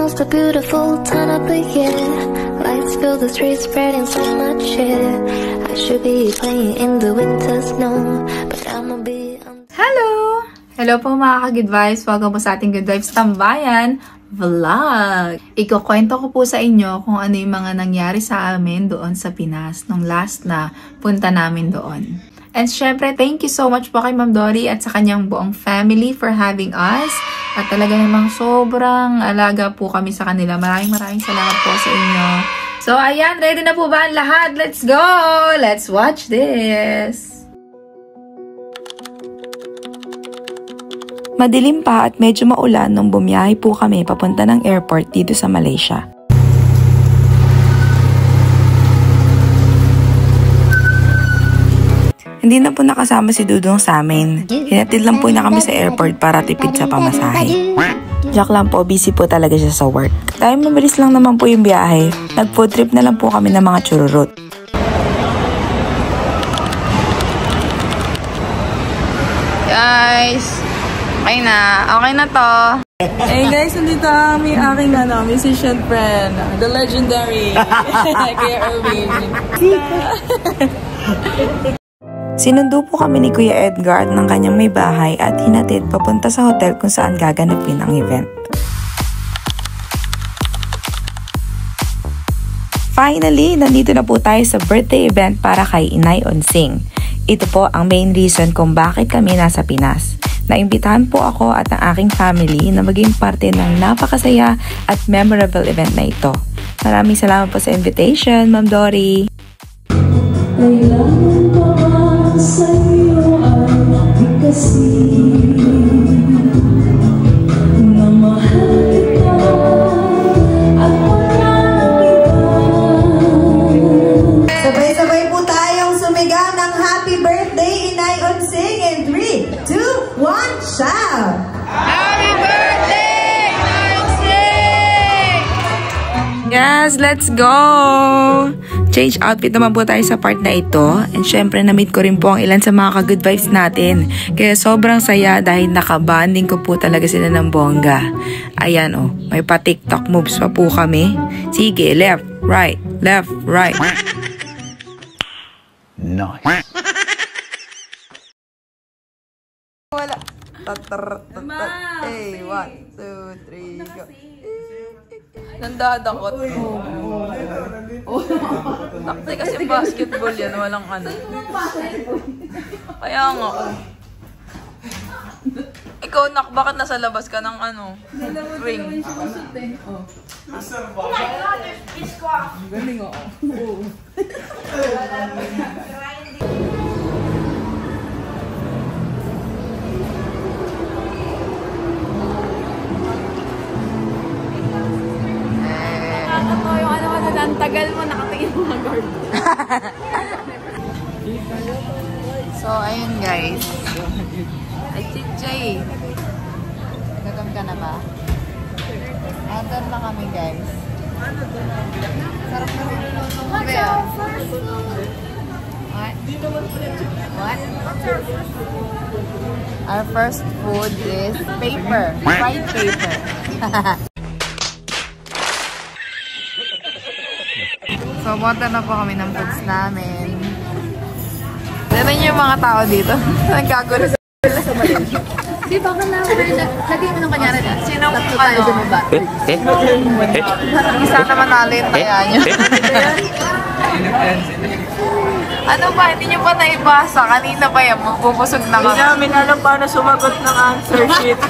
almost a beautiful time of the year. Lights fill the streets, spreading so much cheer. I should be playing in the winter snow, but I'ma be on... Hello! Hello po mga ka-Good Vibes. Welcome po sa ating Good Vibes Tambayan Vlog. Ikukwento ko po sa inyo kung ano yung mga nangyari sa amin doon sa Pinas nung last na punta namin doon. And syempre, thank you so much po kay Ma'am Dory at sa kanyang buong family for having us. At talaga namang sobrang alaga po kami sa kanila. Maraming salamat po sa inyo. So, ayan. Ready na po ba ang lahat? Let's go! Let's watch this! Madilim pa at medyo maulan nung bumiyahe po kami papunta ng airport dito sa Malaysia. Hindi na po nakasama si Dudong sa amin. Hinatid lang po niya kami sa airport para tipid sa pamasahe. Joke lang po, busy po talaga siya sa work. Dahil mabilis lang naman po yung biyahe, nag-food trip na lang po kami ng mga chururut. Guys, okay na to. Hey guys, nandito ang aking musician friend, the legendary Kuya Irving. Sinundo po kami ni Kuya Edgar ng kanyang may bahay at hinatid papunta sa hotel kung saan gaganapin ang event. Finally, nandito na po tayo sa birthday event para kay Inay Onsing. Ito po ang main reason kung bakit kami nasa Pinas. Naimbitahan po ako at ang aking family na maging parte ng napakasaya at memorable event na ito. Maraming salamat po sa invitation, Ma'am Dory. Sa iyo ay di kasi na mahal ka at walang iba. Sabay-sabay po tayong sumigaw ng happy birthday, Inay Onsing, in 3, 2, 1, shout! Happy birthday, Inay Onsing! Yes, let's go! Change outfit naman po tayo sa part na ito. And syempre, na-meet ko rin po ang ilan sa mga ka-good vibes natin. Kaya sobrang saya dahil nakabanding ko po talaga sila ng bongga. Ayan oh, may pa-TikTok moves pa po kami. Sige, left, right, left, right. Nice. Wala. Hey, 1, 2, 3, go. Nandadakot mo. Takti kasi basketball yan, walang ano. Kaya nga. Ikaw, Nak, bakit nasa labas ka ng ano? Ring. Galing ako. Ang tagal mo, nakatingin mo ng guard. So, ayun guys. Ay, Chichay. Gutom ka na ba? Order na kami guys. Sarap na niluluto mo ba yan? What? Our first food is paper. Fried paper. So, punta na po kami ng foods namin. Tignan niyo yung mga tao dito. Nagkagulo sila sa Malaysia. Di ba ka na? Lagay mo ng kanyari na. Sino mo tayo dumaba? Isa naman nalit kaya nyo. Ano ba? Hindi nyo pa naibasa. Kanina pa yan. Magpupusog na kami. Hindi namin alam paano sumagot ng answer sheet.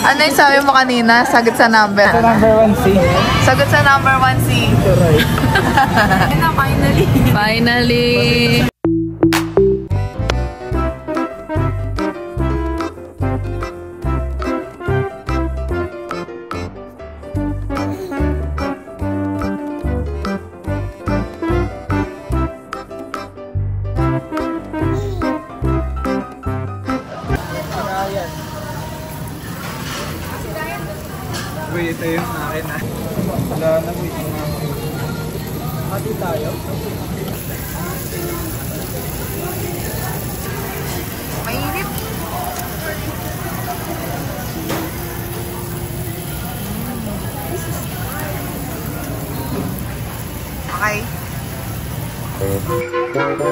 Ano yung sabi mo kanina? Sagot sa number. Sa number 1C. Sagot sa number 1C. Finally. Finally. Uy, ito yung akin na. Wala na po ito nga. Hati tayo. Mainit.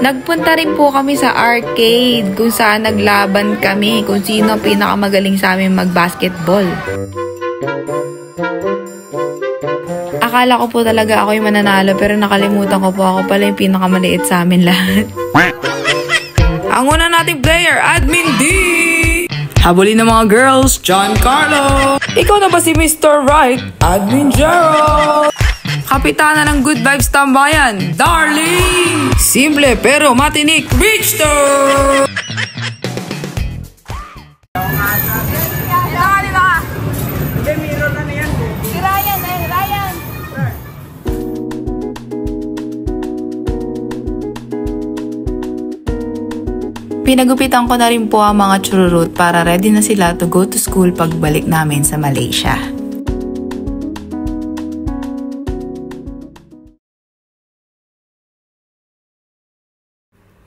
Nagpunta rin po kami sa arcade kung saan naglaban kami kung sino pinakamagaling sa amin mag-basketball. Akala ko po talaga ako yung mananalo pero nakalimutan ko po ako pala yung pinakamaliit sa amin lahat. Ang una nating player, Admin D! Habulin ng mga girls, John Carlo! Ikaw na ba si Mr. Right? Admin Gerald! Kapitana ng Good Vibes Tambayan, Darling! Simple pero matinik, Richter! Pinagupitan ko na rin po ang mga chururut para ready na sila to go to school pagbalik namin sa Malaysia.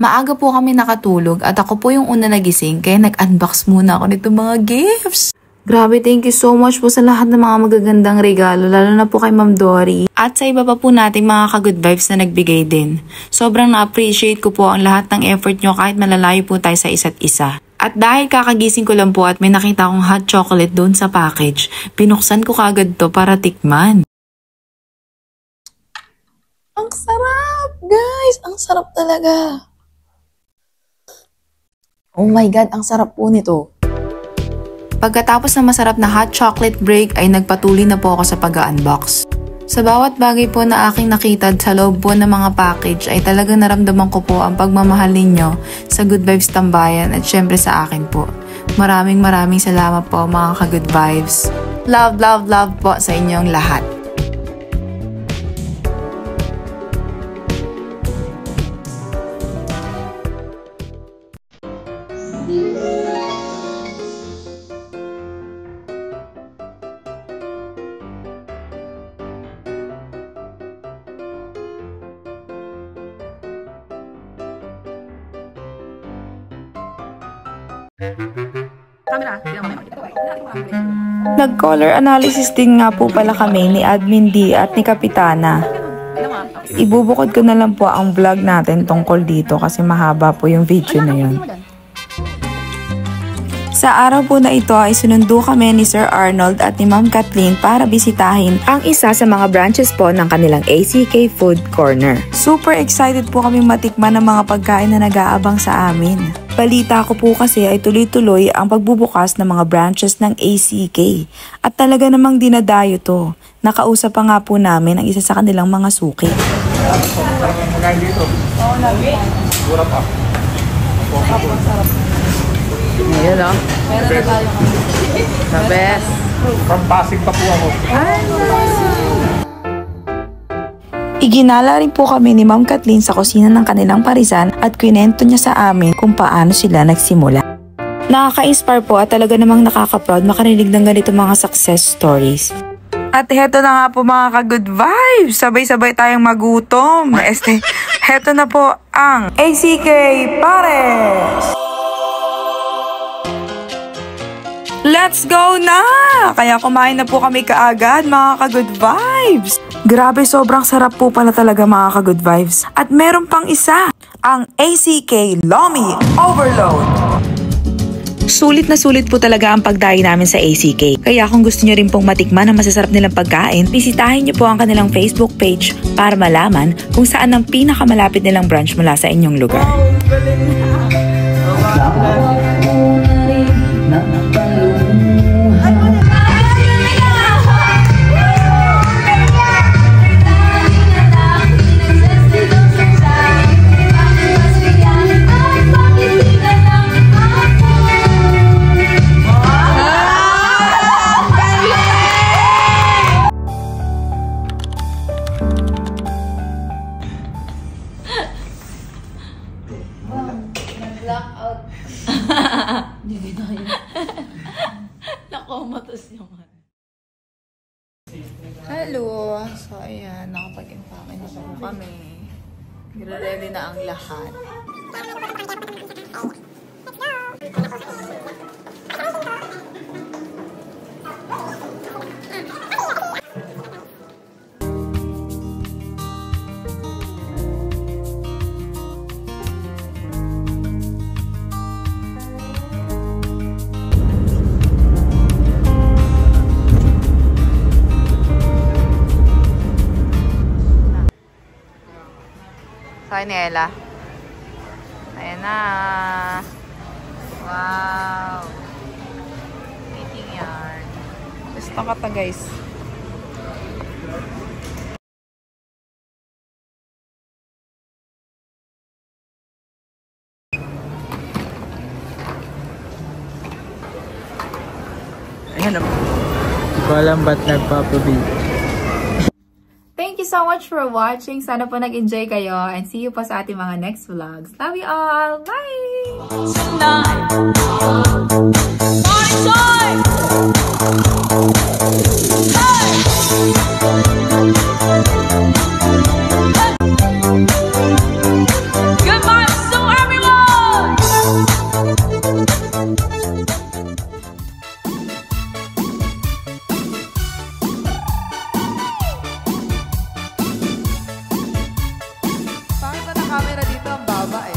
Maaga po kami nakatulog at ako po yung una nagising kaya nag-unbox muna ako nito mga gifts. Grabe, thank you so much po sa lahat ng mga magagandang regalo, lalo na po kay Ma'am Dory. At sa iba pa po nating mga ka-good vibes na nagbigay din. Sobrang na-appreciate ko po ang lahat ng effort nyo kahit malalayo po tayo sa isa't isa. At dahil kakagising ko lang po at may nakita akong hot chocolate doon sa package, binuksan ko kagad to para tikman. Ang sarap, guys! Ang sarap talaga! Oh my God, ang sarap po nito. Pagkatapos ng masarap na hot chocolate break ay nagpatuloy na po ako sa pag-unbox. Sa bawat bagay po na aking nakita sa loob po ng mga package ay talagang naramdaman ko po ang pagmamahal ninyo sa Good Vibes Tambayan at syempre sa akin po. Maraming salamat po mga ka-Good Vibes. Love, love, love po sa inyong lahat. Nag-color analysis din nga po pala kami ni Admin D at ni Kapitana. Ibubukod ko na lang po ang vlog natin tungkol dito kasi mahaba po yung video na yun. Sa araw po na ito ay sinundo kami ni Sir Arnold at ni Ma'am Kathleen para bisitahin ang isa sa mga branches po ng kanilang ACK Food Corner. Super excited po kami matikman ng mga pagkain na nag-aabang sa amin. Balita ko po kasi ay tuloy-tuloy ang pagbubukas ng mga branches ng ACK at talaga namang dinadayo to. Nakausap pa nga po namin ang isa sa kanilang mga suki. Ayun o. Meron na tayo. The best. From Pasig pa po ako. Iginala rin po kami ni Ma'am Kathleen sa kusina ng kanilang parisan at kwento niya sa amin kung paano sila nagsimula. Nakaka-inspire po at talaga namang nakaka-proud makarinig ng ganito mga success stories. At heto na nga po mga ka-good vibes, sabay-sabay tayong magutom. Heto na po ang ACK Pares! Let's go na! Kaya kumain na po kami kaagad mga ka-good vibes. Grabe, sobrang sarap po pala talaga mga ka-good vibes. At meron pang isa, ang ACK Lomi Overload. Sulit na sulit po talaga ang pagdayo namin sa ACK. Kaya kung gusto nyo rin pong matikman ang masasarap nilang pagkain, bisitahin nyo po ang kanilang Facebook page para malaman kung saan ang pinakamalapit nilang branch mula sa inyong lugar. Hello! So, ayan, nakapag-impake na po kami. Nire-ready na ang lahat. akin ni Ella. Ayan na. Wow. Knitting yarn. Gusto ka ta, guys. Ayan o. Hindi ko alam ba't nagpapabili. Thank you so much for watching. Sana po nag-enjoy kayo. And see you pa sa ating mga next vlogs. Love you all. Bye! Camera dito ang baba eh.